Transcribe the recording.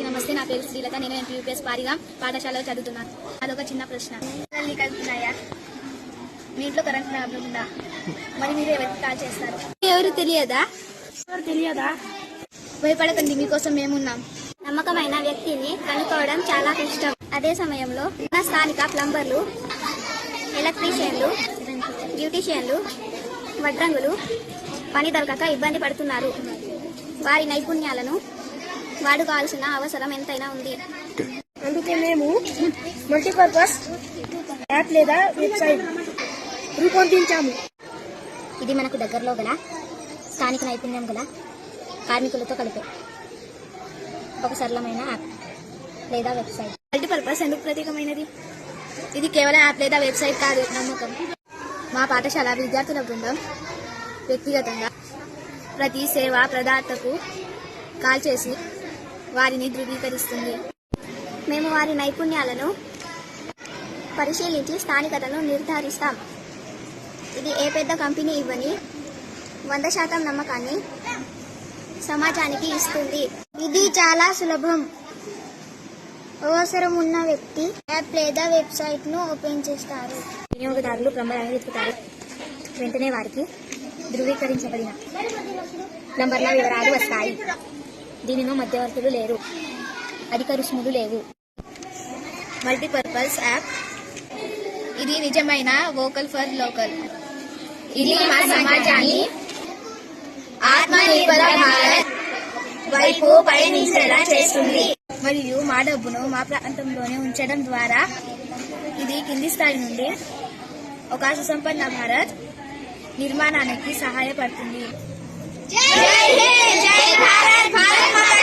నమస్తే, నా పేరు శ్రీలత. నేను ఎంపీయూపీఎస్ పారిగా పాఠశాలలో చదువుతున్నాను. అదొక చిన్న ప్రశ్న. కలుగుతున్నాయా? మీ ఇంట్లో కరెంట్ ప్రాబ్లం ఉందా? మరి మీరు ఎవరికి కాల్ చేస్తారు? ఎవరు తెలియదా? భయపడకండి, మీకోసం మేమున్నాం. నమ్మకమైన వ్యక్తిని కనుక్కోవడం చాలా కష్టం. అదే సమయంలో మన స్థానిక ప్లంబర్లు, ఎలక్ట్రీషియన్లు, బ్యూటీషియన్లు, వడ్రంగులు పని దొరకక ఇబ్బంది పడుతున్నారు. వారి నైపుణ్యాలను వాడుకోవాల్సిన అవసరం ఎంతైనా ఉంది. అందుకే మేము మల్టీపర్పస్ యాప్ లేదా వెబ్సైట్ రూపొందించాము. ఇది మనకు దగ్గరలో గల స్థానిక నైపుణ్యం గల కార్మికులతో కలిపే ఒక సరళమైన యాప్ లేదా వెబ్సైట్. మల్టీపర్పస్ ఎందుకు ప్రత్యేకమైనది? ఇది కేవలం యాప్ లేదా వెబ్సైట్ కాదు, నమ్మకం. మా పాఠశాల విద్యార్థుల బృందం వ్యక్తిగతంగా ప్రతి సేవా ప్రదాతకు కాల్ చేసి వారిని ధృవీకరిస్తుంది. మేము వారి నైపుణ్యాలను పరిశీలించి స్థానికతను నిర్ధారిస్తాం. ఇది ఏ పెద్ద కంపెనీ ఇవ్వని 100% నమ్మకాన్ని సమాజానికి ఇస్తుంది. ఇది చాలా సులభం. అవసరం ఉన్న వ్యక్తి యాప్ లేదా వెబ్సైట్ ను ఓపెన్ చేస్తారు. వినియోగదారులు ప్లంబర్ అని వెతుకుతారు. వెంటనే వారికి ధృవీకరించబడిన ప్లంబర్ల వివరాలు వస్తాయి. దీనిలో మధ్యవర్తులు లేరు, అధిక రుసుములు లేవు. మల్టీపర్పస్ యాప్ ఇది నిజమైన వోకల్ ఫర్ లోకల్. ఇది మా సమాజాన్ని ఆత్మనిర్భర భారత్ వైపు పయనించేలా చేస్తుంది. మరియు మా డబ్బును మా ప్రాంతంలోనే ఉంచడం ద్వారా ఇది కింది స్థాయి నుండి ఒక సుసంపన్న భారత్ నిర్మాణానికి సహాయపడుతుంది. జై హింద్, జై భారత్, భారత్ మాతా